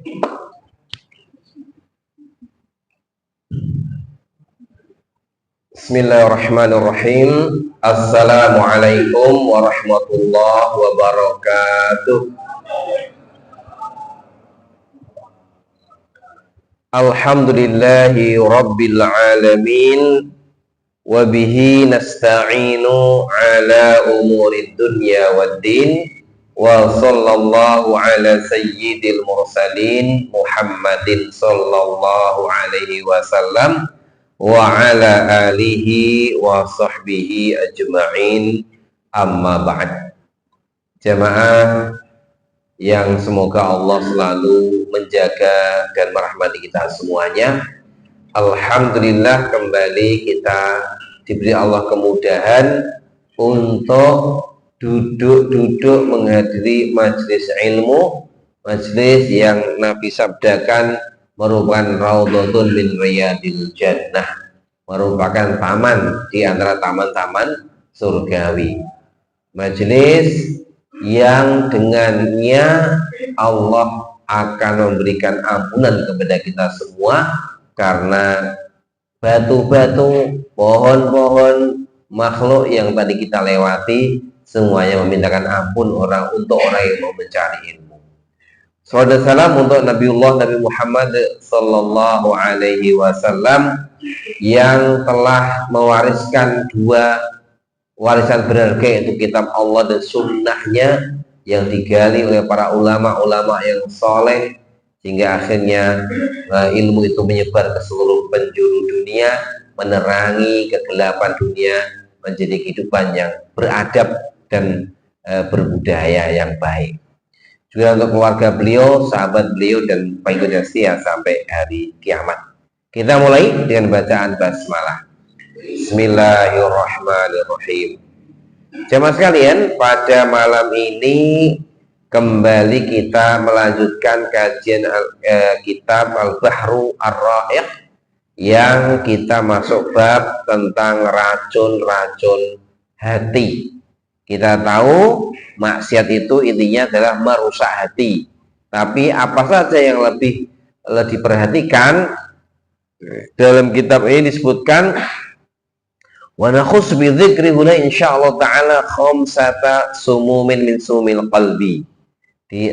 Bismillahirrahmanirrahim. Assalamualaikum warahmatullahi wabarakatuh. Alhamdulillahi rabbil alamin. Wabihi nasta'inu ala umurid dunya waddin. Wa sallallahu ala sayyidil mursalin Muhammadin sallallahu alaihi wasallam wa ala alihi wa sahbihi ajma'in, amma ba'd. Jamaah yang semoga Allah selalu menjaga dan merahmati kita semuanya. Alhamdulillah, kembali kita diberi Allah kemudahan untuk duduk-duduk menghadiri majelis ilmu, majelis yang Nabi sabdakan merupakan raudhatun min riyadil jannah, merupakan taman di antara taman-taman surgawi. Majelis yang dengannya Allah akan memberikan ampunan kepada kita semua, karena batu-batu, pohon-pohon, makhluk yang tadi kita lewati semuanya memintakan ampun untuk orang yang mau mencari ilmu. Salawat salam untuk Nabiullah Nabi Muhammad sallallahu alaihi wasallam yang telah mewariskan dua warisan berharga, yaitu kitab Allah dan sunnahnya yang digali oleh para ulama-ulama yang soleh, sehingga akhirnya ilmu itu menyebar ke seluruh penjuru dunia, menerangi kegelapan dunia menjadi kehidupan yang beradab dan berbudaya yang baik. Juga untuk keluarga beliau, sahabat beliau, dan pengikutnya setia sampai hari kiamat. Kita mulai dengan bacaan basmalah. Bismillahirrahmanirrahim. Jemaah sekalian, pada malam ini kembali kita melanjutkan kajian kitab Al-Bahru Ar-Ra'iq, yang kita masuk bab tentang racun-racun hati. Kita tahu maksiat itu intinya adalah merusak hati. Tapi apa saja yang lebih diperhatikan dalam kitab ini disebutkan, wa nakhus bi dzikri huna insyaallah taala khamsata sumumin min sumil qalbi.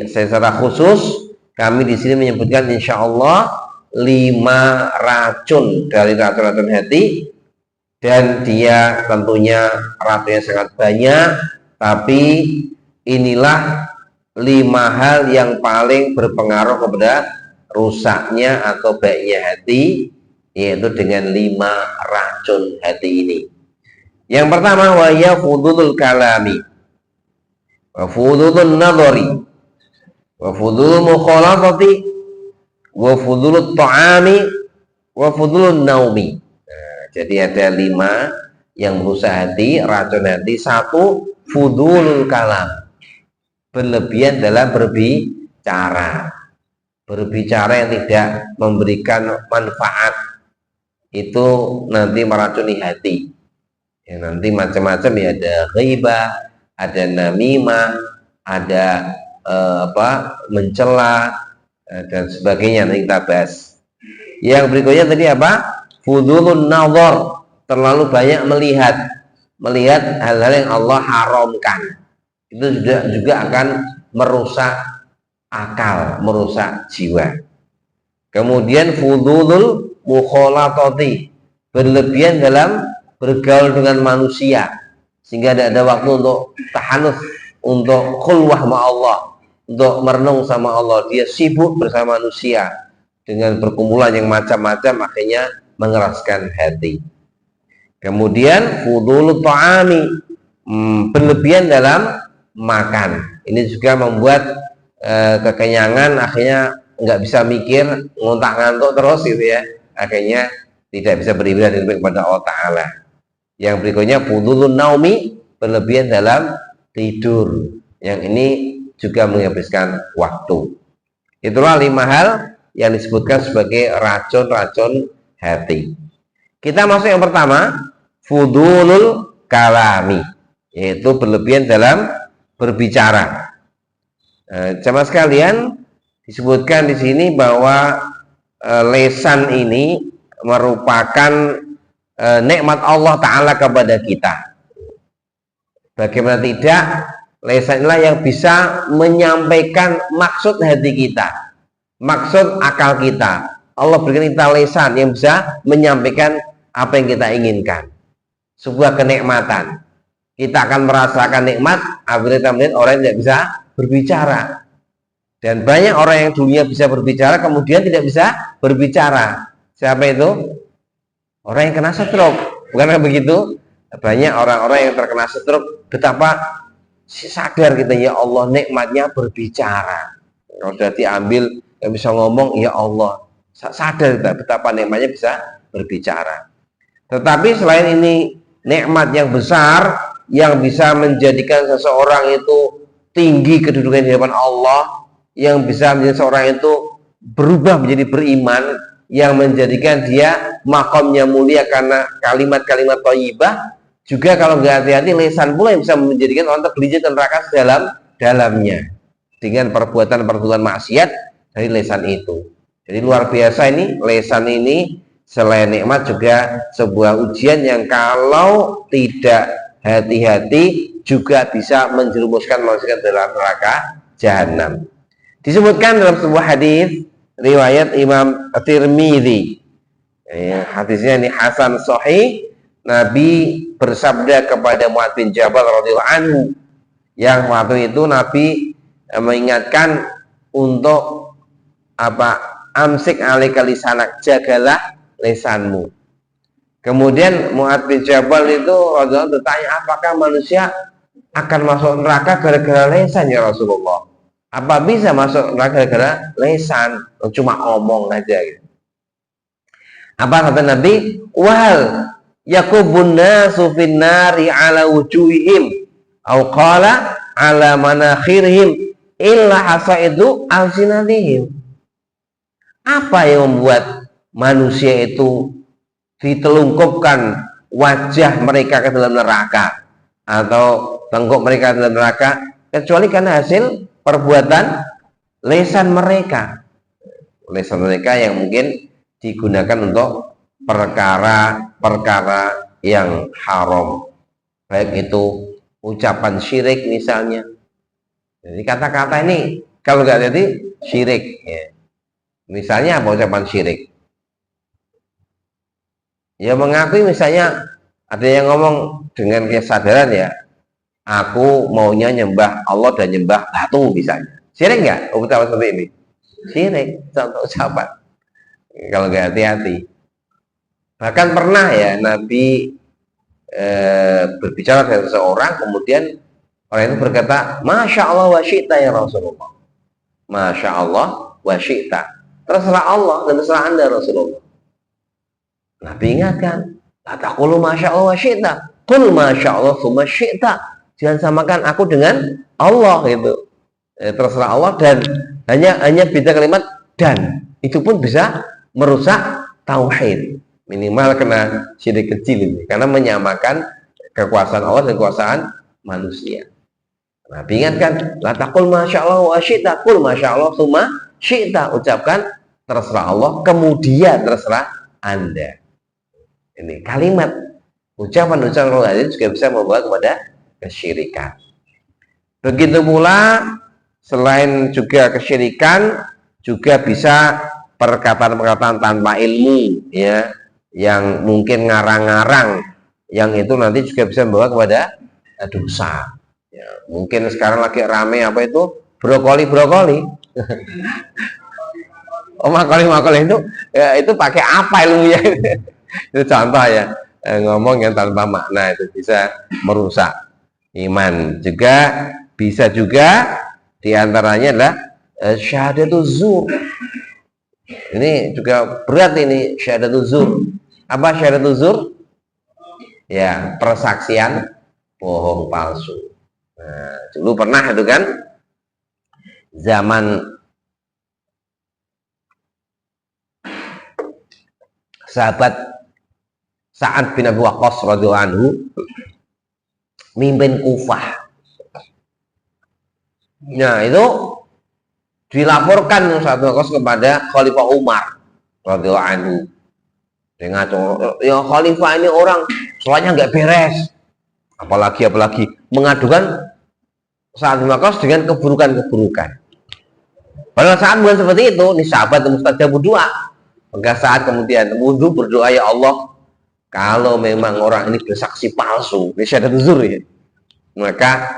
Secara khusus kami di sini menyebutkan insyaallah 5 racun dari racun-racun hati. Dan dia tentunya racunnya sangat banyak, tapi inilah 5 hal yang paling berpengaruh kepada rusaknya atau baiknya hati, yaitu dengan 5 racun hati ini. Yang pertama, wa ya fudulul kalami, wa fudulun nadhari, wa fudulul mukhalatati, wa fudulul ta'ami, wa fudulun naumi. Jadi ada 5 yang merusak hati, racun hati. 1, fudulul kalam, berlebihan dalam berbicara. Berbicara yang tidak memberikan manfaat, itu nanti meracuni hati. Ya, nanti macam-macam ya, ada ghibah, ada namimah, ada mencela, dan sebagainya. Nanti kita bahas. Yang berikutnya tadi apa? Fudulun nazar, terlalu banyak melihat hal-hal yang Allah haramkan. Itu juga akan merusak akal, merusak jiwa. Kemudian fudulul mukhalatati, berlebihan dalam bergaul dengan manusia, sehingga tidak ada waktu untuk tahanus, untuk khulwah sama Allah, untuk merenung sama Allah. Dia sibuk bersama manusia dengan perkumpulan yang macam-macam, akhirnya mengeraskan hati. Kemudian fudulul ta'ami, berlebihan dalam makan. Ini juga membuat kekenyangan, akhirnya nggak bisa mikir, ngontak-ngantuk terus gitu ya, akhirnya tidak bisa beribadah kepada Allah Ta'ala. Yang berikutnya fudulun naumi, berlebihan dalam tidur. Yang ini juga menghabiskan waktu. Itulah 5 hal yang disebutkan sebagai racun-racun hati. Kita masuk yang pertama, fudulul kalami, yaitu berlebihan dalam berbicara. Jemaah sekalian, Disebutkan di sini bahwa lesan ini merupakan nikmat Allah Ta'ala kepada kita. Bagaimana tidak, lesan inilah yang bisa menyampaikan maksud hati kita, maksud akal kita. Allah berikan kita lesan yang bisa menyampaikan apa yang kita inginkan. Sebuah kenikmatan. Kita akan merasakan nikmat apabila kita melihat orang yang tidak bisa berbicara. Dan banyak orang yang dulunya bisa berbicara kemudian tidak bisa berbicara. Siapa itu? Orang yang kena stroke. Bukan begitu? Banyak orang-orang yang terkena stroke, betapa sadar kita, ya Allah nikmatnya berbicara. Kalau sudah diambil yang bisa ngomong, ya Allah, sadar kita betapa nikmatnya bisa berbicara. Tetapi selain ini nikmat yang besar yang bisa menjadikan seseorang itu tinggi kedudukan di hadapan Allah, yang bisa menjadi seorang itu berubah menjadi beriman, yang menjadikan dia makamnya mulia karena kalimat-kalimat thayyibah. Juga kalau nggak hati-hati, lesan pula yang bisa menjadikan orang tergelincir ke neraka dalamnya dengan perbuatan-perbuatan maksiat dari lesan itu. Jadi luar biasa ini lesan ini, selain nikmat juga sebuah ujian yang kalau tidak hati-hati juga bisa menjerumuskan manusia dalam neraka jahanam. Disebutkan dalam sebuah hadis riwayat Imam Tirmidzi. Hadisnya ini hasan sahih. Nabi bersabda kepada Mu'adz bin Jabal radhiyallahu anhu, yang waktu itu Nabi mengingatkan untuk apa? Amsik alaika lisanak, jagalah lesanmu. Kemudian Mu'adz bin Jabal itu radhiyallahu bertanya, apakah manusia akan masuk neraka gara-gara lesan ya Rasulullah? Apa bisa masuk neraka gara-gara lesan? Cuma ngomong aja gitu. Apa kata Nabi? Wal yakubun nasu fin nari ala wujuhihim au qala ala manakhirihim illa hasaidu alsinatihim. Apa yang membuat manusia itu ditelungkupkan wajah mereka ke dalam neraka atau tengkuk mereka ke dalam neraka, kecuali karena hasil perbuatan lesan mereka yang mungkin digunakan untuk perkara-perkara yang haram, baik itu ucapan syirik misalnya. Jadi kata-kata ini kalau nggak jadi syirik ya. Misalnya apa ucapan syirik? Ya mengakui misalnya ada yang ngomong dengan kesadaran, ya aku maunya nyembah Allah dan nyembah batu misalnya. Syirik nggak ucapan seperti ini? Syirik, contoh ucapan. Kalau nggak hati-hati. Bahkan pernah ya Nabi berbicara dengan seseorang, kemudian orang itu berkata, Masya Allah wa syi'ta ya Rasulullah. Masya Allah wa syi'ta. Terserah Allah dan terserah Anda Rasulullah. Nabi ingatkan, la taqulu Masya Allah wa syi'ta, qul Masya Allah summa syi'ta. Jangan samakan aku dengan Allah gitu. Terserah Allah, dan hanya beda kalimat dan. Itu pun bisa merusak tauhid. Minimal kena syirik kecil ini, karena menyamakan kekuasaan Allah dan kekuasaan manusia. Nabi ingatkan, la taqul Masya Allah wa syi'ta, qul Masya Allah summa syi'ta. Ucapkan terserah Allah, kemudian terserah Anda. Ini kalimat ucapan-ucapan Allah juga bisa membawa kepada kesyirikan. Begitu pula selain juga kesyirikan, juga bisa perkataan-perkataan tanpa ilmu ya, yang mungkin ngarang-ngarang, yang itu nanti juga bisa membawa kepada dosa ya. Mungkin sekarang lagi rame apa itu brokoli oh makoli itu ya, itu pakai apa ilmunya? Itu contoh ya, ngomong yang tanpa makna itu bisa merusak iman. Juga bisa juga diantaranya adalah syahadatuz zur. Ini juga berat ini, syahadatuz zur. Apa syahadatuz zur? Ya, persaksian bohong palsu. Nah, dulu pernah itu kan, zaman sahabat Sa'ad bin Abi Waqqas radhiyallahu anhu mimpin Kufah. Nah, itu Dilaporkan Sa'ad bin Waqqas kepada Khalifah Umar radhiyallahu anhu. Dia ngaco, ya Khalifah ini orang soalnya nggak beres. Apalagi mengadukan Sa'ad bin Waqqas dengan keburukan-keburukan. Pada saat bukan seperti itu, nih sahabat mustajab berdoa. Maka saat kemudian wudhu berdoa, ya Allah, kalau memang orang ini bersaksi palsu, ini syahadat zur ya, maka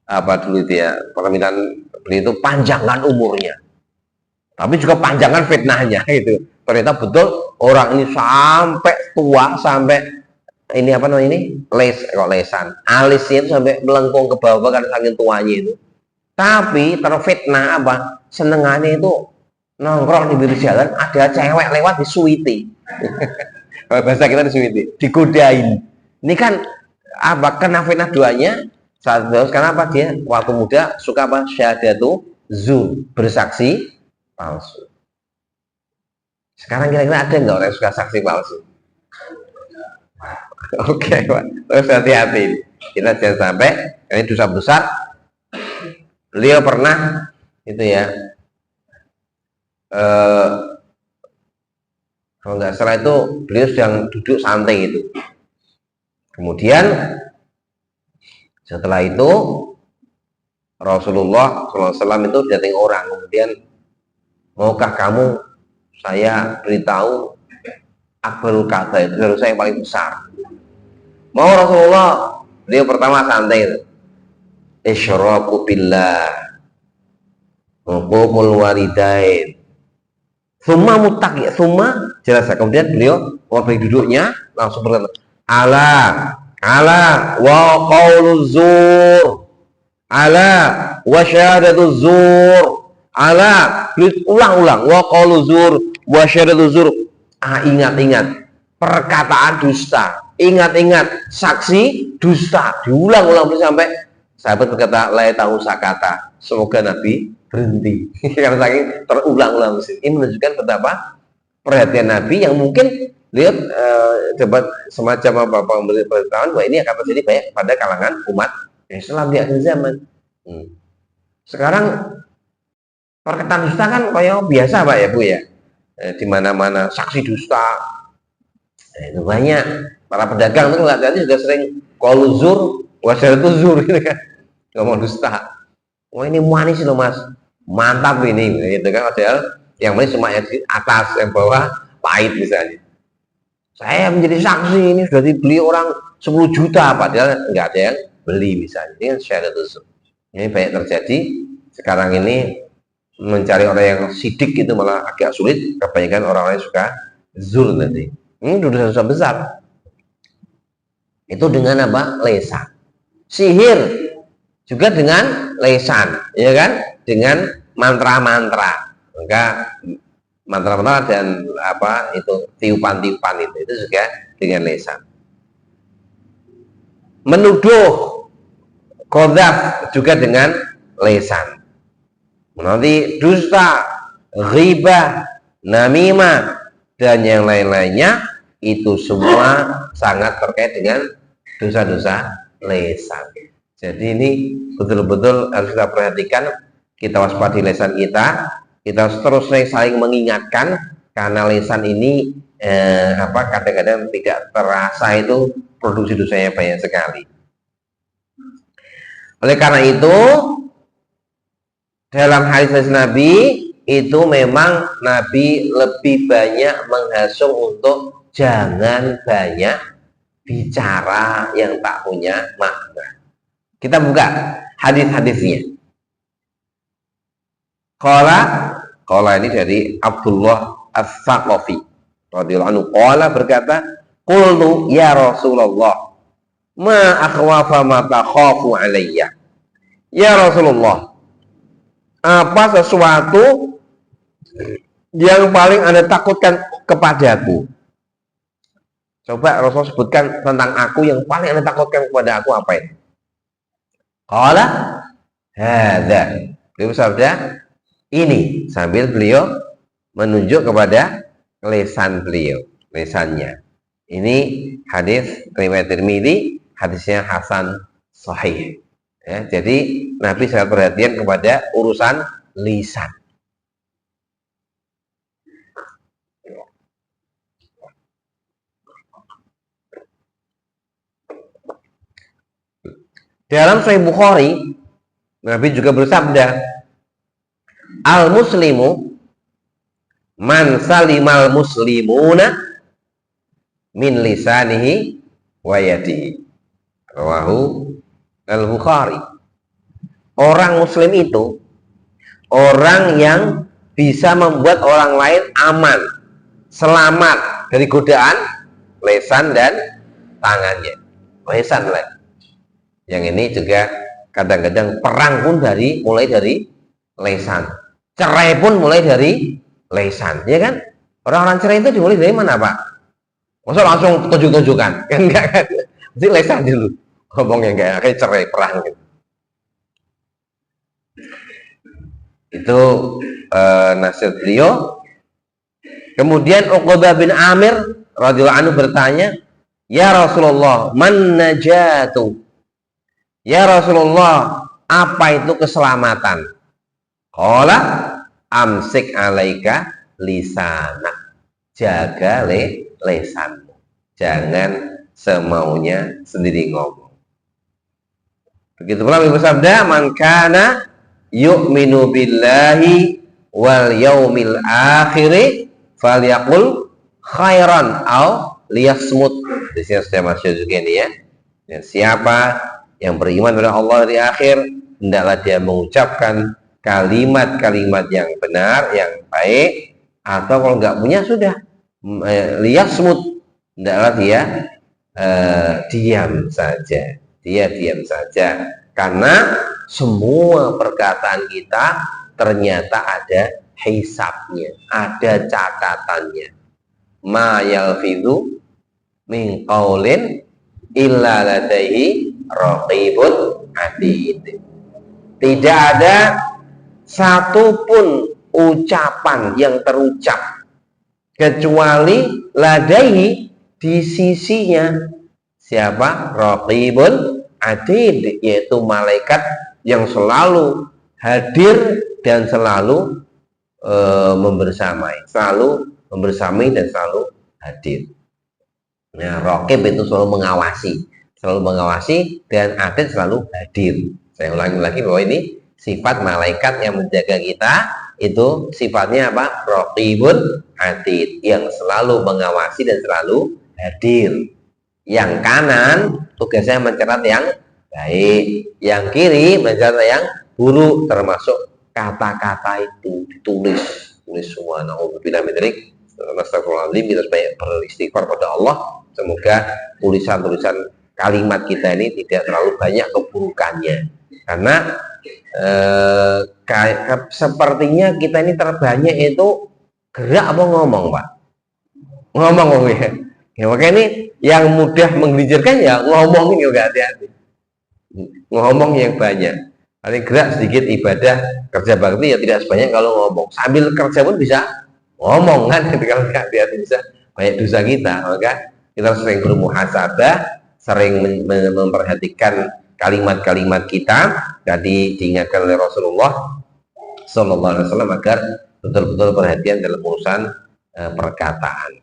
apa dulu dia permintaan beliau itu panjangkan umurnya, tapi juga panjangkan fitnahnya itu. Ternyata betul orang ini sampai tua, sampai ini apa namanya ini lesan alisnya itu sampai melengkung ke bawah karena saking tuanya itu. Tapi terfitnah apa? Senengannya itu nongkrong di pinggir jalan, ada cewek lewat disuiti. Bahasa kita disuiti, digodain. Ini kan apa? Kena fitnah doanya saat terus. Karena apa? Dia waktu muda suka apa? Syahadatu zur, bersaksi palsu. Sekarang kira-kira ada nggak orang yang suka saksi palsu? Oke, Pak. Terus hati-hati. Kita jangan sampai ini dosa besar. Beliau pernah itu ya, kalau nggak salah itu beliau sedang duduk santai itu. Kemudian setelah itu Rasulullah SAW itu datang orang, kemudian maukah kamu saya beritahu akbarul kata itu dosa yang paling besar? Mau Rasulullah. Beliau pertama santai itu. Isyraku billah, hukumul walidain, summa muttaqi, summa jelas. Kemudian beliau waktu duduknya langsung berkata, ala wa qauluz zur, ala wa syahadatuz zur, ala, ulang-ulang, wa qauluz zur wa syahadatuz zur. Ingat-ingat perkataan dusta, ingat-ingat saksi dusta, diulang-ulang sampai sahabat berkata, la tahu sakata, semoga Nabi berhenti. Karena saking terulang-ulang. Ini menunjukkan betapa perhatian Nabi yang mungkin lihat dapat semacam apa pemberitahuan bahwa ini akan terjadi banyak pada kalangan umat Islam di akhir zaman. Sekarang perkataan dusta kan kayak biasa Pak ya Bu ya, di mana-mana saksi dusta. Itu banyak para pedagang itu nggak tadi sudah sering koluzur, wasyaratul zur gitu kan. Ngomong dusta. Wah ini manis loh Mas, mantap ini, gitu kan. Padahal yang manis cuma yang di atas, yang bawah pahit misalnya. Saya menjadi saksi ini sudah dibeli orang 10 juta, padahal nggak ada yang beli misalnya. Ini kan syahadat zur. Ini banyak terjadi sekarang ini, mencari orang yang sidik itu malah agak sulit. Kebanyakan orang-orang yang suka zur nanti. Ini dosa-dosa besar. Itu dengan apa? Lesan. Sihir juga dengan lesan, ya kan? Dengan mantra-mantra. Maka mantra-mantra dan apa itu tiupan-tiupan itu juga dengan lesan. Menuduh, qadzaf juga dengan lesan. Nanti dusta, ghibah, namimah dan yang lain-lainnya itu semua sangat terkait dengan dosa-dosa lesan. Jadi ini betul-betul harus kita perhatikan, kita waspadai lesan kita terus saling mengingatkan, karena lesan ini kadang-kadang tidak terasa itu produksi dosanya banyak sekali. Oleh karena itu dalam hadis Nabi itu memang Nabi lebih banyak menghasung untuk jangan banyak bicara yang tak punya makna. Kita buka hadis-hadisnya. Qala ini dari Abdullah As-Saqafi radhiyallahu anhu. Qala berkata, qultu ya Rasulullah, ma akhwafa ma takhafu alayya. Ya Rasulullah, apa sesuatu yang paling Anda takutkan kepadaku? Coba Rasul sebutkan tentang aku yang paling Anda takutkan kepada aku apa itu? Qala hadza. Beliau bersabda ini, sambil beliau menunjuk kepada lesan beliau, lesannya. Ini hadis riwayat Tirmidzi, hadisnya hasan sahih. Ya, jadi Nabi sangat perhatian kepada urusan lisan. Dalam Sahih Bukhari, Nabi juga bersabda, al-muslimu man salimal muslimuna min lisanihi wa yadihi. Rawahu al-Bukhari. Orang muslim itu orang yang bisa membuat orang lain aman, selamat dari godaan lesan dan tangannya. Lesan lah. Yang ini juga kadang-kadang perang pun mulai dari lesan. Cerai pun mulai dari lesan, ya kan? Orang-orang cerai itu dimulai dari mana, Pak? Masa langsung tunjuk-tunjukkan? Kan enggak kan? Jadi lesan dulu. Ngomongnya enggak, kayak cerai perang gitu. Itu nasihat beliau. Kemudian Uqbah bin Amir radhiyallahu anhu bertanya, "Ya Rasulullah, man najatu?" Ya Rasulullah, apa itu keselamatan? Qala amsik alaika lisanak. Jaga lesanmu. Jangan semaunya sendiri ngomong. Begitu pula Nabi bersabda, "Man kana yu'minu billahi wal yaumil akhir falyaqul khairan aw liyasmut." Di sini sudah masuk juga ini ya. Dan siapa yang beriman pada Allah di akhir, hendaklah dia mengucapkan kalimat-kalimat yang benar, yang baik, atau kalau nggak punya sudah liyasmut, hendaklah dia diam saja. Dia diam saja, karena semua perkataan kita ternyata ada hisabnya, ada catatannya. Ma yalfidhu min qaulin illa ladaihi raqibun atid. Tidak ada satupun ucapan yang terucap kecuali ladaihi, di sisinya siapa? Raqibun atid, yaitu malaikat yang selalu hadir dan selalu membersamai, selalu membersamai dan selalu hadir. Nah, raqib itu selalu mengawasi, dan atid selalu hadir. Saya ulangi lagi bahwa ini sifat malaikat yang menjaga kita, itu sifatnya apa? Raqibun atid, yang selalu mengawasi dan selalu hadir. Yang kanan tugasnya mencatat yang baik, yang kiri mencatat yang buruk, termasuk kata-kata itu tulis semua. Na'udzubillah min dzalik. Astagfirullahaladzim. Kita sebanyak beristighfar pada Allah. Semoga tulisan-tulisan kalimat kita ini tidak terlalu banyak keburukannya, karena sepertinya kita ini terbanyak itu gerak apa ngomong, Pak? Ngomong ya. Ya, makanya ini yang mudah menggelincirkan ya ngomongin juga, hati-hati. Ngomong yang banyak. Paling gerak sedikit, ibadah kerja bakti ya tidak sebanyak kalau ngomong. Sambil kerja pun bisa ngomong kan, kalau nggak hati-hati bisa banyak dosa kita. Maka kita sering bermuhasabah, sering memperhatikan kalimat-kalimat kita. Tadi diingatkan oleh Rasulullah Sallallahu Alaihi Wasallam agar betul-betul perhatian dalam urusan perkataan.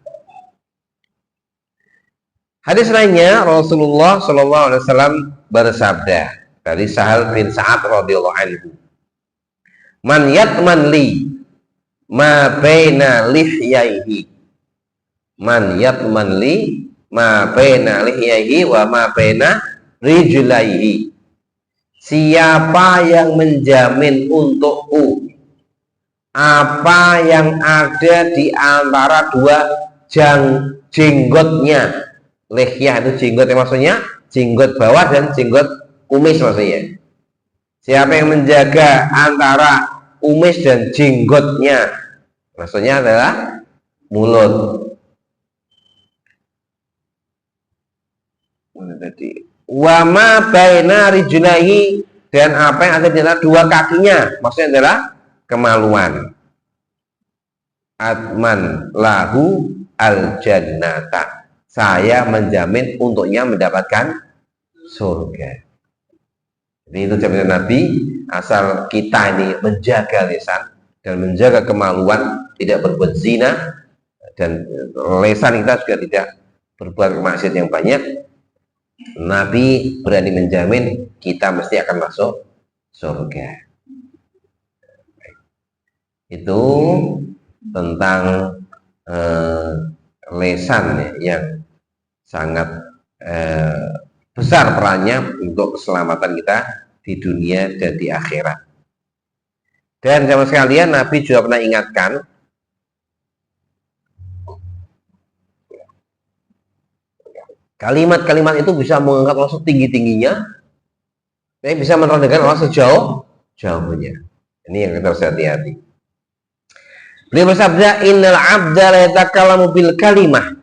Hadis lainnya, Rasulullah Sallallahu Alaihi Wasallam bersabda dari Sahal bin Sa'ad radhiyallahu anhu, "Man yatman li ma baina lihyaihi, man yatman li ma baina lihyaihi wa ma baina rijlaihi." Siapa yang menjamin untukku apa yang ada di antara dua jenggotnya. Lihyah itu jenggot, yang maksudnya jenggot bawah dan jenggot kumis maksudnya. Siapa yang menjaga antara kumis dan jenggotnya, maksudnya adalah mulut. Wa ma baina rijlaihi, dan apa yang ada di antara dua kakinya, maksudnya adalah kemaluan. Atman lahu al jannata, saya menjamin untuknya mendapatkan surga. Jadi itu jaminan Nabi, asal kita ini menjaga lisan dan menjaga kemaluan, tidak berbuat zina, dan lisan kita juga tidak berbuat maksiat yang banyak, Nabi berani menjamin kita mesti akan masuk surga. Itu tentang lisan ya, yang sangat besar perannya untuk keselamatan kita di dunia dan di akhirat. Dan sama sekalian Nabi juga pernah ingatkan, kalimat-kalimat itu bisa mengangkat orang setinggi-tingginya, tapi bisa merendahkan orang sejauh-jauhnya. Ini yang kita harus hati-hati. Beliau bersabda, innal abda la yatakallamu bil kalimah.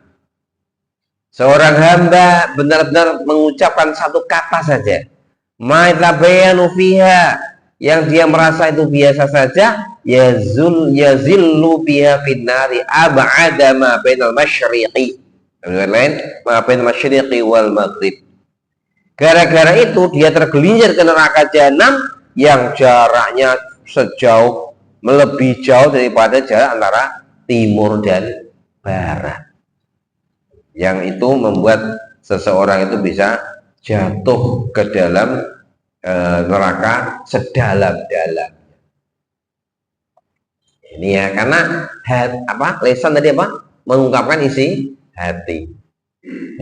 Seorang hamba benar-benar mengucapkan satu kata saja, ma yatabayanu fiha, yang dia merasa itu biasa saja, yazillu biha finnari ab'ada ma bainal masyriqi, lain ma bainal masyriqi wal maghrib. Gara-gara itu dia tergelincir ke neraka jahanam yang jaraknya sejauh, melebihi jauh daripada jarak antara timur dan barat. Yang itu membuat seseorang itu bisa jatuh ke dalam neraka sedalam-dalam. Ini ya, karena lisan tadi mengungkapkan isi hati.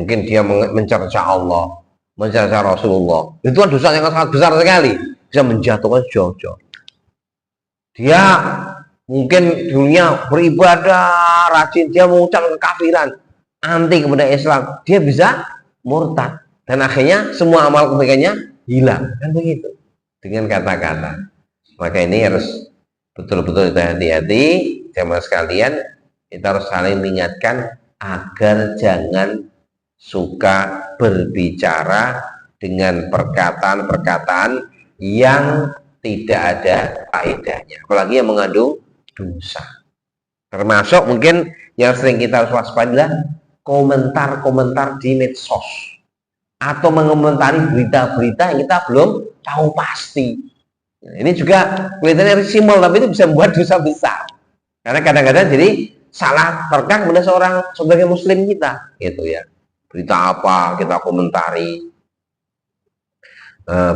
Mungkin dia mencerca Allah, mencerca Rasulullah. Itu kan dosa yang sangat besar sekali, bisa menjatuhkan jauh-jauh. Dia mungkin dunia beribadah rajin, dia mengucapkan kekafiran, anti kepada Islam, dia bisa murtad, dan akhirnya semua amal kebaikannya hilang, kan begitu dengan kata-kata. Maka ini harus betul-betul kita hati-hati, jamaah sekalian. Kita harus saling mengingatkan agar jangan suka berbicara dengan perkataan-perkataan yang tidak ada faedahnya, apalagi yang mengandung dosa. Termasuk mungkin yang sering kita harus waspada, komentar-komentar di medsos atau mengomentari berita-berita yang kita belum tahu pasti. Ini juga kelihatannya simpel, tapi itu bisa membuat dosa besar. Karena kadang-kadang jadi salah terkang pada seorang sebagai muslim kita, gitu ya. Berita apa kita komentari,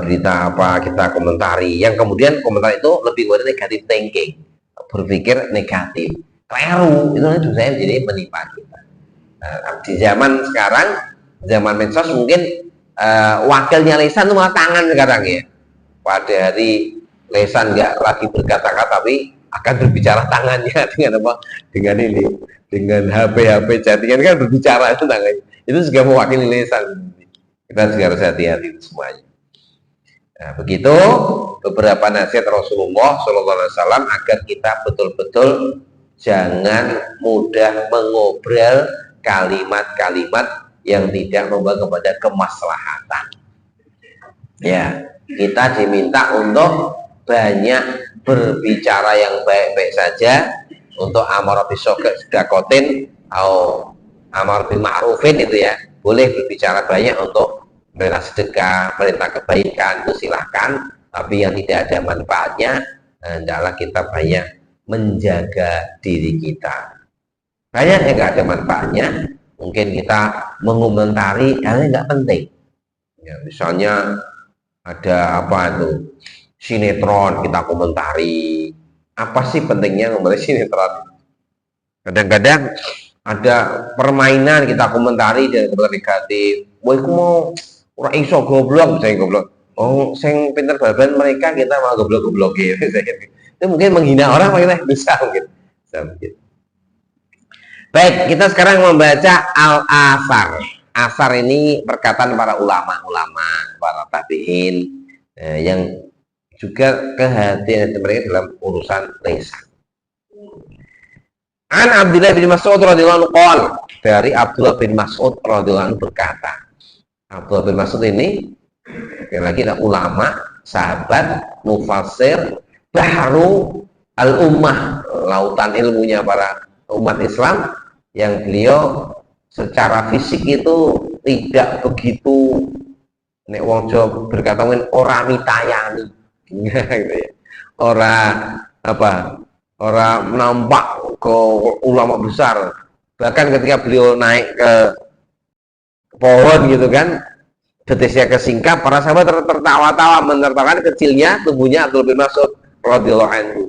berita apa kita komentari, yang kemudian komentar itu lebih kepada negatif thinking, berpikir negatif, keliru, itu dosa yang jadi menimpa kita. Di zaman sekarang, zaman medsos, mungkin wakilnya lisan itu malah tangan sekarang ya. Pada hari lisan nggak lagi berkata-kata, tapi akan berbicara tangannya dengan apa? Dengan ini, dengan HP chattingan kan berbicara itu tangannya. Itu juga mewakili lisan. Kita juga harus hati-hati semuanya. Nah, begitu beberapa nasihat Rasulullah SAW agar kita betul-betul jangan mudah mengobrol kalimat-kalimat yang tidak membawa kepada kemaslahatan. Ya, kita diminta untuk banyak berbicara yang baik-baik saja, untuk amar bisodakotin atau amar bil ma'rufin, itu ya, boleh berbicara banyak untuk perintah sedekah, perintah kebaikan, itu silahkan, tapi yang tidak ada manfaatnya, hendaklah kita banyak menjaga diri kita. Banyak yang nggak ada manfaatnya, mungkin kita mengomentari hal yang nggak penting. Ya, misalnya ada apa itu sinetron, kita komentari, apa sih pentingnya komentari sinetron? Kadang-kadang ada permainan kita komentari dan komentar negatif. Wah, aku mau orang iso goblok, misalnya goblok. Oh, sing pinter baban mereka, kita mau goblok-goblok ya. Itu mungkin menghina orang, makanya bisa mungkin. Baik, kita sekarang membaca al-asar. Asar ini perkataan para ulama-ulama, para tabi'in, yang juga kehadiran mereka dalam urusan lisan. An Abdullah bin Mas'ud radhiyallahu anhu qala, dari Abdullah bin Mas'ud radhiyallahu anhu berkata. Abdullah bin Mas'ud ini lagi ada ulama, sahabat, mufassir, bahru al-ummah, lautan ilmunya para umat Islam, yang beliau secara fisik itu tidak begitu Nek wong Jawa berkata ora mitayani. Gitu ya. Ora apa? Ora nampak ke ulama besar. Bahkan ketika beliau naik ke pohon gitu kan, betisnya kesingkap, para sahabat tertawa-tawa menertawakan kecilnya tubuhnya Abdul bin Mas'ud radhiyallahu anhu.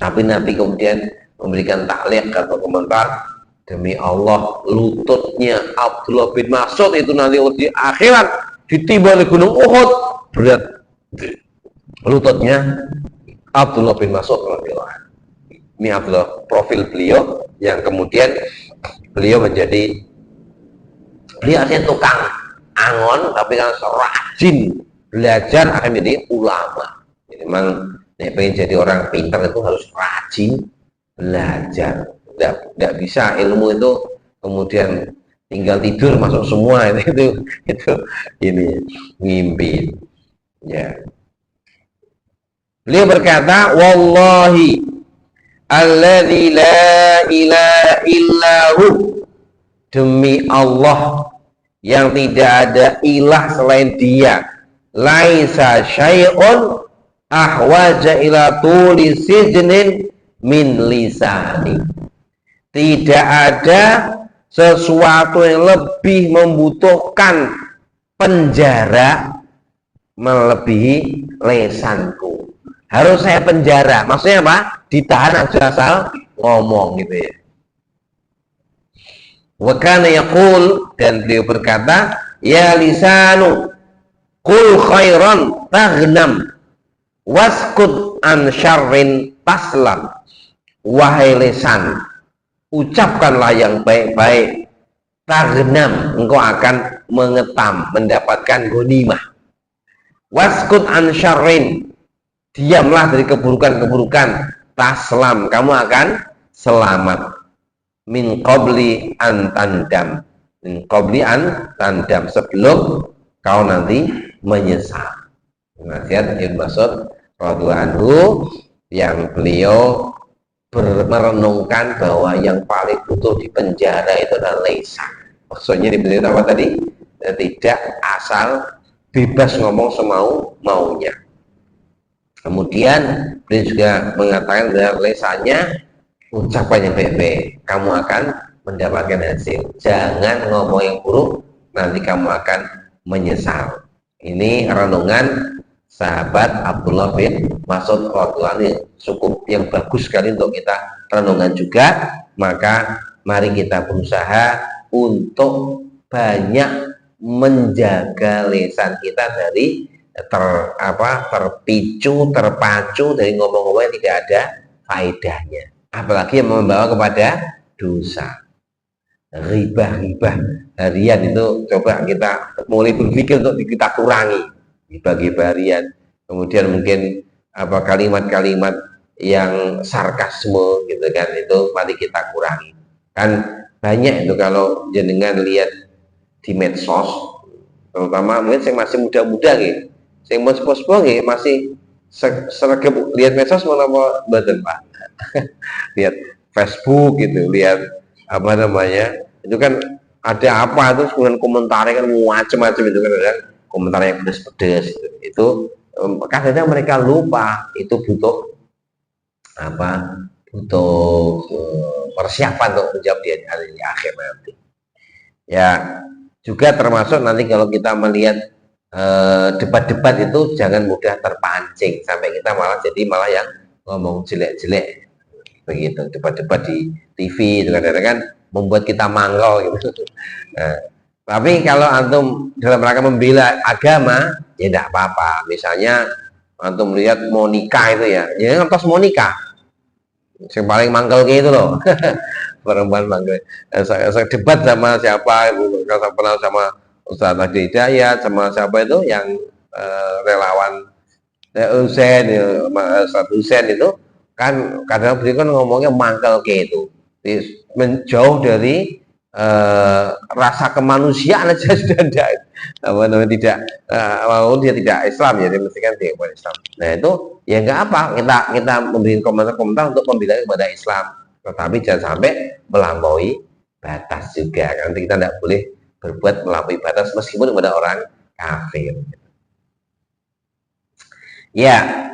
Tapi Nabi kemudian memberikan taklik atau komentar, demi Allah lututnya Abdullah bin Mas'ud itu nanti di akhirat ditimbang di gunung Uhud berat lututnya Abdullah bin Mas'ud radhiyallahu anhu. Ini adalah profil beliau yang kemudian beliau menjadi artinya tukang angon, tapi kan rajin belajar akan menjadi ulama. Jadi memang pengen jadi orang pintar itu harus rajin belajar. Tidak bisa ilmu itu kemudian tinggal tidur masuk semua itu ini ngimpi. Ya. Beliau berkata, wallahi alladzi la ilaha illahu, demi Allah yang tidak ada ilah selain Dia, laisa syai'un ahwaja ila tuli sijnin min lisani. Tidak ada sesuatu yang lebih membutuhkan penjara melebihi lesanku. Harus saya penjara, maksudnya apa? Ditahan aja asal ngomong gitu ya. Wa kana yaqul, dan beliau berkata, ya lisanu qul khairan taghnam waskut an syarrin taslam. Wahai lisan, ucapkanlah yang baik-baik, taghnam, engkau akan mengetam, mendapatkan ghanimah. Waskut an syarrin, diamlah dari keburukan-keburukan, taslam, kamu akan selamat. Min qabli an tandam, min qabli an tandam, sebelum kau nanti menyesal. Nasihat Ibnu Mas'ud radhiyallahu anhu yang beliau merenungkan bahwa yang paling butuh di penjara itu adalah lisan. Maksudnya dibeli apa tadi? Tidak asal bebas ngomong semau-maunya. Kemudian beliau juga mengatakan bahwa lisannya ucapan yang baik-baik, kamu akan mendapatkan hasil. Jangan ngomong yang buruk, nanti kamu akan menyesal. Ini renungan sahabat Abdullah bin Mas'ud radhiyallahu anhu, cukup yang bagus sekali untuk kita renungan juga. Maka mari kita berusaha untuk banyak menjaga lisan kita dari terpicu, terpacu dari ngomong-ngomong yang tidak ada faedahnya, apalagi yang membawa kepada dosa. Ribah-ribah harian itu coba kita mulai berpikir untuk kita kurangi, ribah-ribah harian. Kemudian mungkin kalimat-kalimat yang sarkasme gitu kan, itu mari kita kurangi. Kan banyak itu kalau jenengan lihat di medsos, terutama mungkin yang masih muda-muda gitu, yang mau sepo-sepo gitu, masih seragam lihat medsos menapa mboten Pak. Lihat Facebook gitu, lihat itu kan ada apa terus kemudian komentarnya kan macam-macam itu kan, ada komentar yang pedes-pedes itu kadang mereka lupa itu butuh persiapan untuk menjawab di hari akhir nanti. Ya, juga termasuk nanti kalau kita melihat debat-debat itu jangan mudah terpancing sampai kita malah yang ngomong jelek-jelek begitu. Debat-debat di TV itu kadang-kadang kan membuat kita mangkal gitu. Nah, tapi kalau antum dalam rangka membela agama ya tidak apa-apa. Misalnya antum melihat mau nikah itu ya ngertos mau nikah, yang paling mangkal gitu loh. Perempuan mangkal. Saya debat sama siapa, pernah sama Ustaz Adi Hidayat, sama siapa itu yang relawan Ustaz Husain itu kan kadang beliau kan ngomongnya mangkal gitu, menjauh dari rasa kemanusiaan aja sudah ada, tidak mau dia tidak Islam ya, dia mesti kan dia bukan Islam. Nah itu ya nggak apa, kita memberi komentar untuk membela kepada Islam, tetapi jangan sampai melampaui batas juga. Nanti kita tidak boleh berbuat melampaui batas meskipun kepada orang kafir. Ya.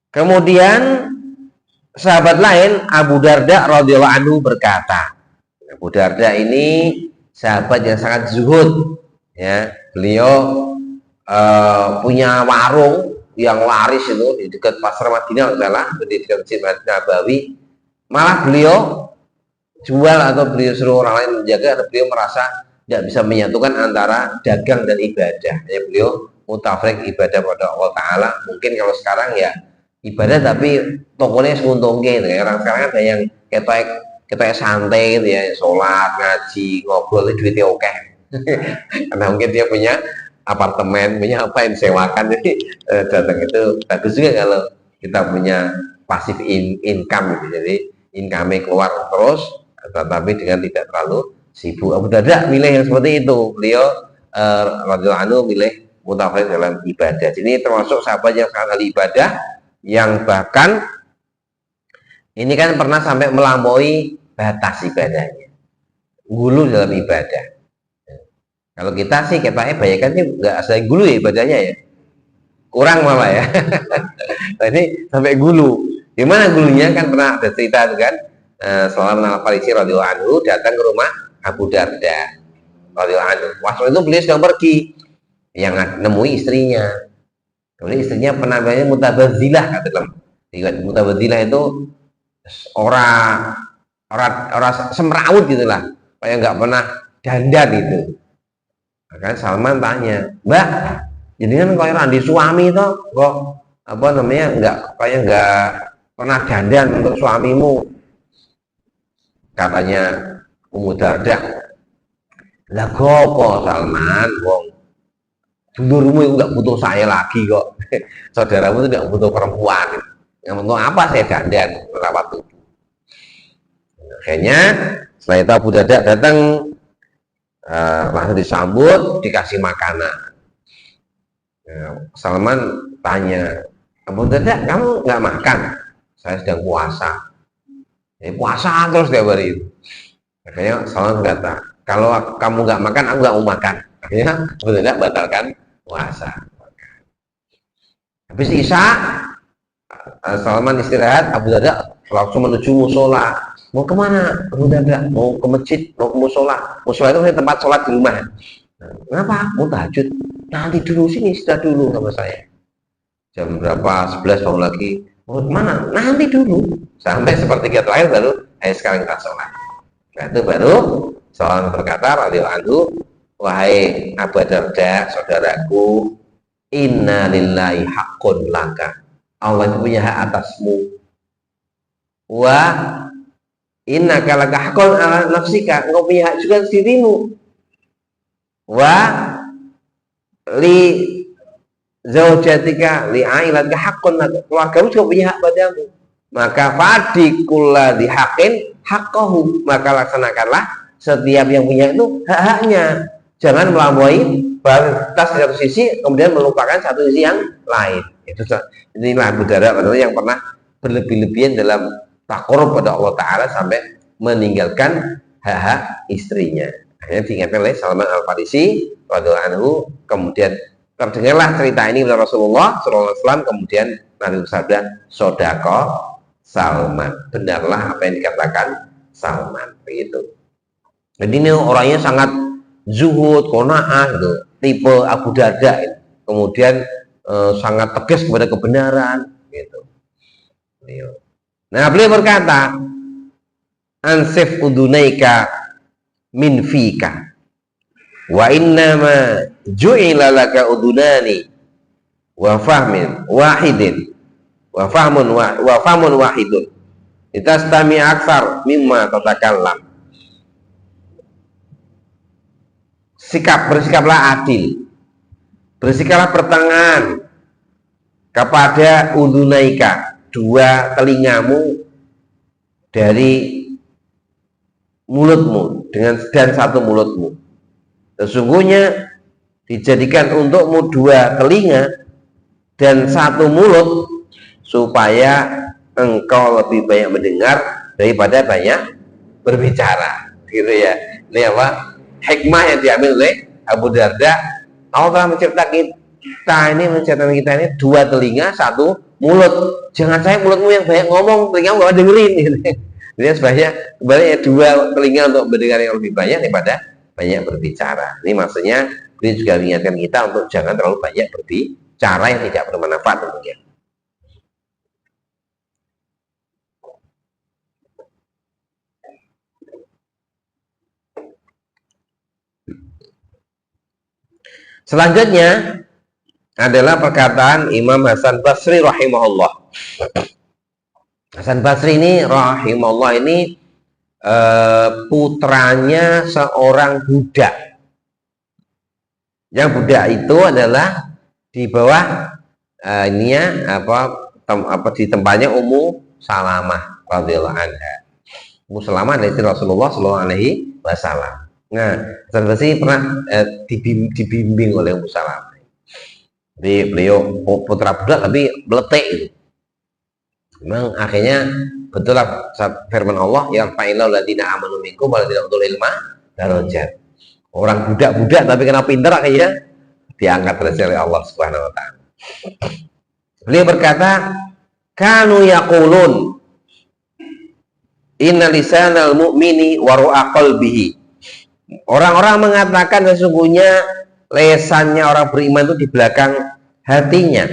Kemudian sahabat lain Abu Darda radhiyallahu anhu berkata, Abu Darda ini sahabat yang sangat zuhud, ya. Beliau punya warung yang laris itu di dekat pasar Madinah, di dekat Masjid Nabawi. Malah beliau jual atau beliau suruh orang lain menjaga, atau beliau merasa tidak bisa menyatukan antara dagang dan ibadah. Ya, beliau mutafrik ibadah pada Allah Ta'ala. Mungkin kalau sekarang ya ibadah tapi tokonya seuntung gitu. Orang sekarang ada yang ketok santai gitu ya, sholat, ngaji, ngobrol, duitnya oke. Karena mungkin dia punya apartemen, punya apa yang disewakan, jadi datang itu bagus juga kalau kita punya pasif income gitu. Jadi income keluar terus, tetapi dengan tidak terlalu sibuk. Abu Darda milih yang seperti itu. Beliau radhiyallahu anhu milih mutafawid dalam ibadah. Jadi termasuk sahabat yang sangat ahli ibadah, yang bahkan ini kan pernah sampai melampaui batas ibadahnya, gulu dalam ibadah. Kalau kita sih ketoknya bayangkan sih nggak asal gulu ya ibadahnya ya, kurang malah ya. Tadi sampai gulu. Gimana gulunya? Kan pernah ada cerita itu kan, Salman Al-Farisi radhiyallahu anhu datang ke rumah Abu Darda radhiyallahu anhu. Waktu itu beliau sedang pergi, yang nemui istrinya. Kemudian istrinya penampilannya mutabadzilah, kata mutabadzilah itu orang semrawut gitulah, kayak nggak pernah dandan gitu. Maka Salman tanya, Mbak, jadi kan kayak randi suami toh, kok apa namanya nggak pernah dandan untuk suamimu? Katanya Ummu Darda, lah gopo Salman, wong dulurmu itu nggak butuh saya lagi kok. Saudaramu itu nggak butuh perempuan. Yang butuh apa saya dandan merawat tubuh. Akhirnya setelah itu Abu Darda datang, langsung disambut, dikasih makanan. Salman tanya, Abu Darda, kamu nggak makan? Saya sedang puasa. Puasa terus tiap hari itu. Akhirnya Salman berkata, kalau kamu nggak makan, aku nggak mau makan. Akhirnya Abu Darda batalkan puasa. Habis Isya, Salman istirahat, Abu Darda langsung menuju musola. Mau kemana? Abu Darda mau ke masjid, mau ke musola. Musola itu tempat sholat di rumah. Kenapa? Mau tahajud. Nanti dulu sini, sudah dulu sama saya. Jam berapa? 11 bangun lagi. Mau kemana? Nanti dulu. Sampai sepertiga terakhir baru, ayo sekarang kita sholat. Nah itu baru Salman berkata, radhiyallahu anhu, wahai Abu Darda, saudaraku, inna lillahi haqqun laka. Allah itu punya hak atasmu. Wa inna kalaka haqqun ala nafsika, engkau punya hak juga atas dirimu. Wa li zaujatika li ailatika haqqun laka, keluargamu juga punya hak padamu. Maka fadi kulladzi haqqin haqqahu, maka laksanakanlah setiap yang punya itu hak-haknya. Jangan melampaui batas di satu sisi kemudian melupakan satu sisi yang lain. Itu inilah Abu Darda yang pernah berlebih-lebihan dalam takarrub pada Allah Ta'ala sampai meninggalkan hak-hak istrinya. Akhirnya diingatkan oleh Salman Al-Farisi radhiyallahu anhu. Kemudian terdengarlah cerita ini oleh Rasulullah SAW. Kemudian Nabi bersabda, sodako Salman, benarlah apa yang dikatakan Salman. Begitu. Jadi ini orangnya sangat zuhud, qanaah gitu, tipe Abu Darda gitu. Kemudian sangat tegas kepada kebenaran gitu. Nah beliau berkata, ansif udunaika min fika wa innama ju'ila laka udunani wa fahmin wahidin wa fahmun wahidun litastami aksar mimma tatakallam. Bersikaplah adil, bersikaplah pertengahan kepada udunaika, dua telingamu dari mulutmu dan satu mulutmu. Sesungguhnya dijadikan untukmu dua telinga dan satu mulut supaya engkau lebih banyak mendengar daripada banyak berbicara. Gitu ya. Ini apa? Hikmah yang diambil oleh Abu Darda Allah telah menciptakan kita ini dua telinga, satu mulut. Jangan saya mulutmu yang banyak ngomong, telingamu gak dengerin gitu. Jadi sebaiknya kembali dua telinga untuk mendengar yang lebih banyak daripada banyak berbicara. Ini maksudnya beliau juga mengingatkan kita untuk jangan terlalu banyak berbicara yang tidak bermanfaat tentunya. Selanjutnya adalah perkataan Imam Hasan Basri rahimahullah. Hasan Basri ini rahimahullah ini putranya seorang budak. Yang budak itu adalah di bawah di tempatnya Ummu Salamah radhiyallahu anha. Ummu Salamah dari Rasulullah sallallahu alaihi wasallam. Nah, Hasan Basri pernah dibimbing oleh Ummu Salamah. Jadi beliau putra budak tapi beletek gitu. Memang akhirnya betul lah firman Allah yang fa'ilau ladina amanu minkum wal ladina utul ilma darajat. Orang budak-budak tapi kena pintar akhirnya diangkat derajat oleh Allah Subhanahu wa taala. Beliau berkata, kanu yaqulun inna lisanal mu'mini wa ru'a qalbihi. Orang-orang mengatakan sesungguhnya lesannya orang beriman itu di belakang hatinya.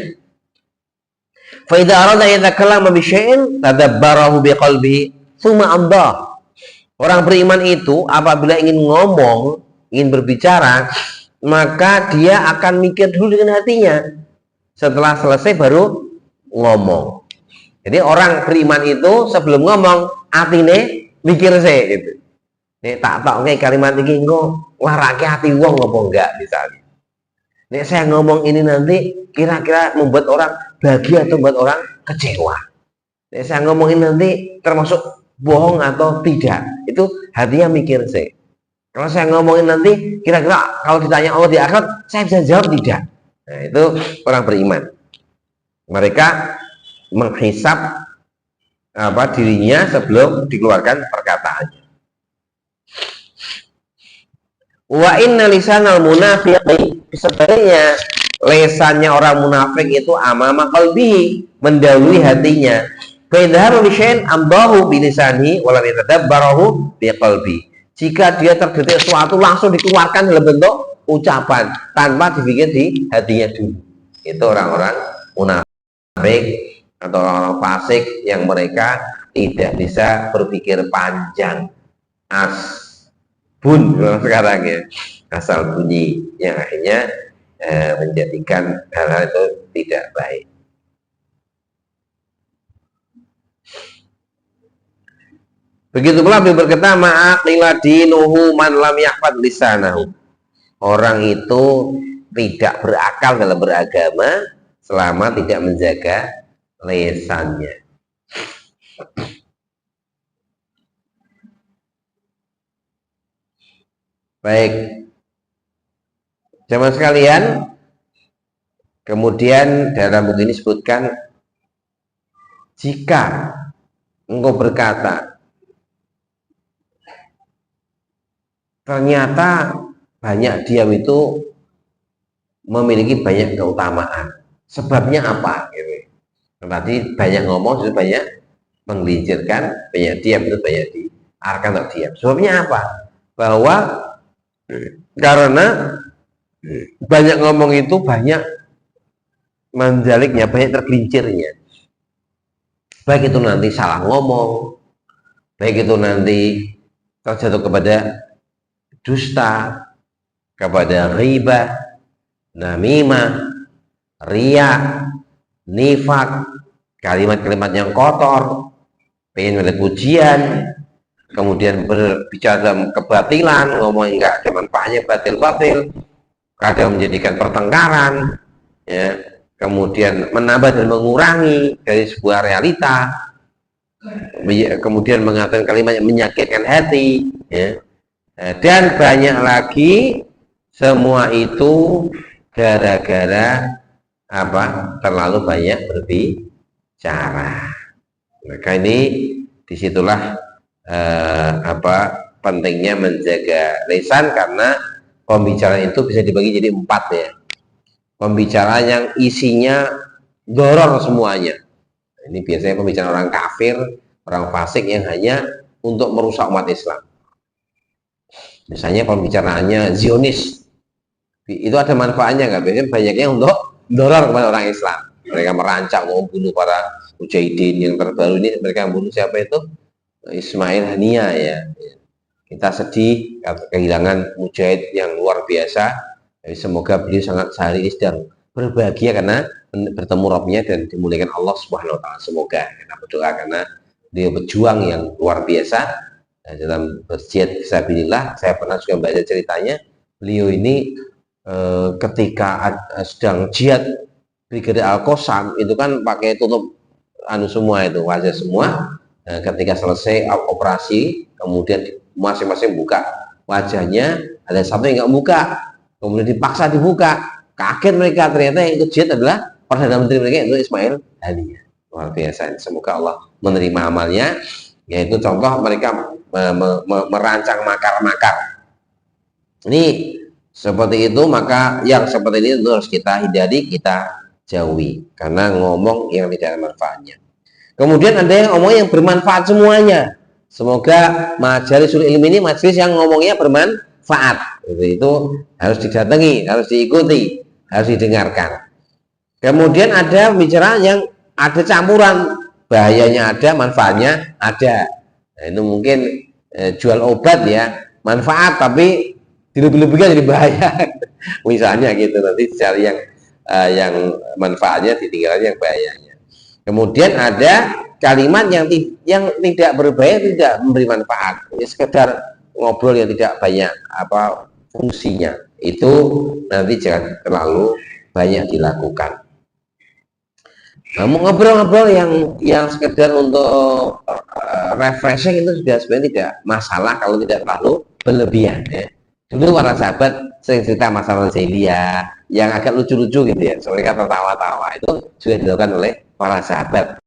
Fa idza arada yatakallama bi syai'in tadabbarahu bi qalbihi tsumma amdah. Orang beriman itu apabila ingin ngomong, ingin berbicara, maka dia akan mikir dulu dengan hatinya. Setelah selesai baru ngomong. Jadi orang beriman itu sebelum ngomong atine mikir sih gitu. Nek tak kayak kalimat ini engko larake hati wong apa enggak misalnya. Nek saya ngomong ini nanti kira-kira membuat orang bahagia atau membuat orang kecewa. Nek saya ngomong ini nanti termasuk bohong atau tidak. Itu hatinya mikir sih. Kalau saya ngomongin nanti kira-kira kalau ditanya Allah di akhirat saya bisa jawab tidak. Nah, itu orang beriman. Mereka menghisap dirinya sebelum dikeluarkan perkataannya. Wa inna lisanal munafiqi, sebenarnya lesannya orang munafik itu amama qalbihi, mendahului hatinya. Fa idharu bi syai'in amdahu bi lisani wa lam yatadabbarahu bi qalbi. Jika dia terdetik sesuatu langsung dikeluarkan dalam bentuk ucapan tanpa dipikir di hatinya dulu. Itu orang-orang munafik atau orang-orang fasik yang mereka tidak bisa berpikir panjang. Bun sekarang ya, asal bunyi yang akhirnya menjadikan hal-hal itu tidak baik. Begitu pula beliau berkata ma'aqila dinuhu man lam yahfad lisanahu. Orang itu tidak berakal dalam beragama selama tidak menjaga lesannya. Baik, jamaah sekalian, kemudian dalam buku ini disebutkan jika engkau berkata ternyata banyak diam itu memiliki banyak keutamaan. Sebabnya apa? Gitu. Tadi banyak ngomong itu banyak menggelincirkan, banyak diam itu banyak diarahkan untuk diam. Sebabnya apa? Bahwa karena banyak ngomong itu banyak menjaliknya, banyak tergelincirnya. Baik itu nanti salah ngomong, baik itu nanti terjatuh kepada dusta, kepada ghibah, namimah, riya, nifak, kalimat-kalimat yang kotor, pengen melihat pujian, kemudian berbicara dalam kebatilan, ngomong enggak ada manfaatnya, batil-batil, kadang menjadikan pertengkaran, ya, kemudian menambah dan mengurangi dari sebuah realita, kemudian mengatakan kalimat yang menyakitkan hati, ya, dan banyak lagi. Semua itu gara-gara terlalu banyak berbicara. Maka ini disitulah pentingnya menjaga lisan, karena Pembicaraan itu bisa dibagi jadi 4 ya. Pembicaraan yang isinya doror semuanya. Ini biasanya pembicaraan orang kafir, orang fasik yang hanya untuk merusak umat Islam. Misalnya pembicaraannya Zionis, itu ada manfaatnya nggak? Biasanya banyaknya untuk doror kepada orang Islam. Mereka merancang mau bunuh para mujahidin. Yang terbaru ini mereka bunuh siapa itu? Ismail Hania ya. Kita sedih kehilangan mujahid yang luar biasa. Semoga beliau sangat sehari ini sedang berbahagia karena bertemu Rabbnya dan dimuliakan Allah Subhanahu Wa Taala. Semoga kita berdoa karena dia berjuang yang luar biasa dalam berjihad fisabilillah. Saya pernah juga baca ceritanya, beliau ini ketika sedang jihad Brigade Al-Qasam itu kan pakai tutup semua itu, wajah semua. Ketika selesai operasi, kemudian masing-masing buka wajahnya, ada satu yang nggak buka, kemudian dipaksa dibuka. Kaget mereka, ternyata yang ikut jihad adalah Perdana Menteri mereka, itu Ismail Haniah. Luar biasa. Semoga Allah menerima amalnya. Yaitu contoh mereka merancang makar-makar. Ini seperti itu, maka yang seperti ini itu harus kita hindari, kita jauhi, karena ngomong yang tidak ada manfaatnya. Kemudian ada yang ngomong yang bermanfaat semuanya. Semoga majalisul ilmi ini majelis yang ngomongnya bermanfaat. Itu harus didatangi, harus diikuti, harus didengarkan. Kemudian ada bicara yang ada campuran, bahayanya ada, manfaatnya ada. Nah, itu mungkin jual obat ya, manfaat tapi dilebih-lebihkan jadi bahaya. Misalnya gitu, nanti cari yang manfaatnya, ditinggalkan yang bahayanya. Kemudian ada kalimat yang tidak berbahaya, tidak memberi manfaat, ya sekedar ngobrol yang tidak banyak fungsinya. Itu nanti jangan terlalu banyak dilakukan. Ngobrol-ngobrol yang sekedar untuk refreshing itu sudah sebenarnya tidak masalah kalau tidak terlalu berlebihan ya. Dulu para sahabat sering cerita masalah Celia yang agak lucu-lucu gitu ya, mereka tertawa-tawa, itu sudah dilakukan oleh para sahabat.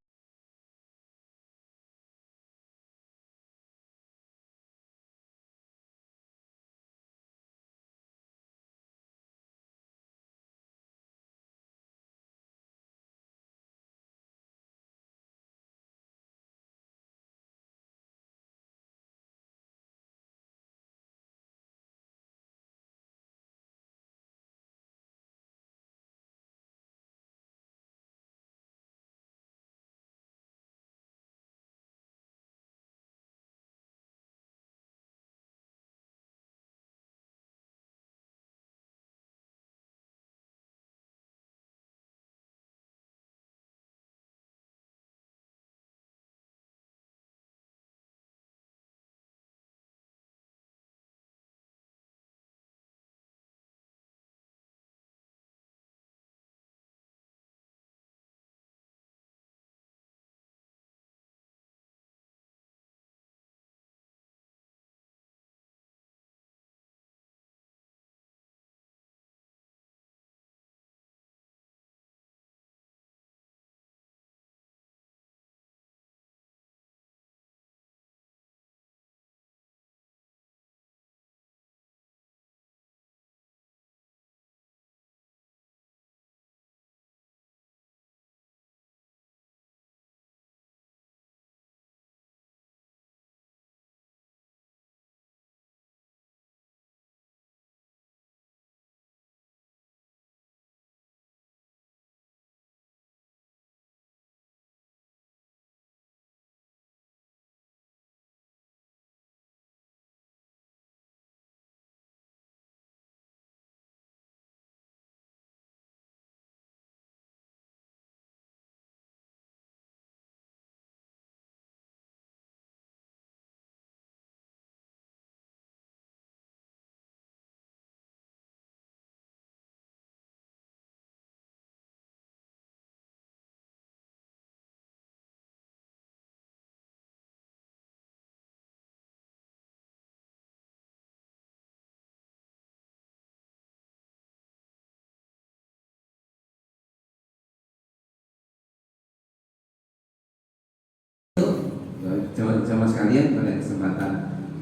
Jamaah sekalian, pada kesempatan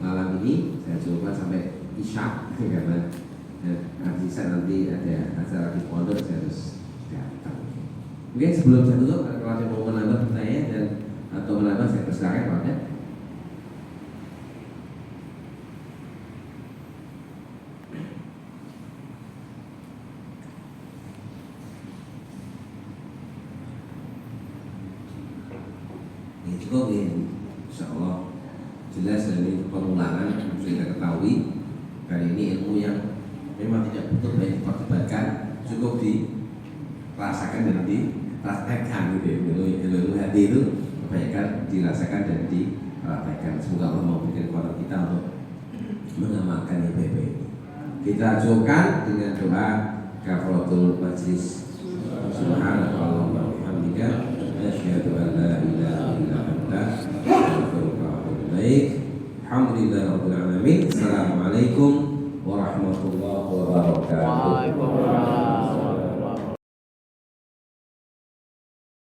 malam ini saya coba sampai isya karena Dan bisa nanti ada acara di pondok saya harus datang. Mungkin sebelum saya tutup, kalau saya mau menambah pertanyaan dan atau menambah saya persilakan Pak ya. Ini cukup ya, insya Allah jelas dari pengulangan yang sudah kita ketahui. Kali ini ilmu yang memang tidak butuh banyak diperdebatkan, cukup dirasakan dan dipraktekkan gitu ya. Ilmu hati itu kebanyakan dirasakan dan dipraktekkan. Semoga Allah memberikan kekuatan kita untuk mengamalkan yang baik-baik. Kita ajukan dengan doa kafaratul majlis. Subhanallah wa bihamdika asyhadu an la ilaha illa anta astaghfiruka wa atubu ilaik. Alhamdulillahirabbil alamin. Assalamualaikum warahmatullahi wabarakatuh.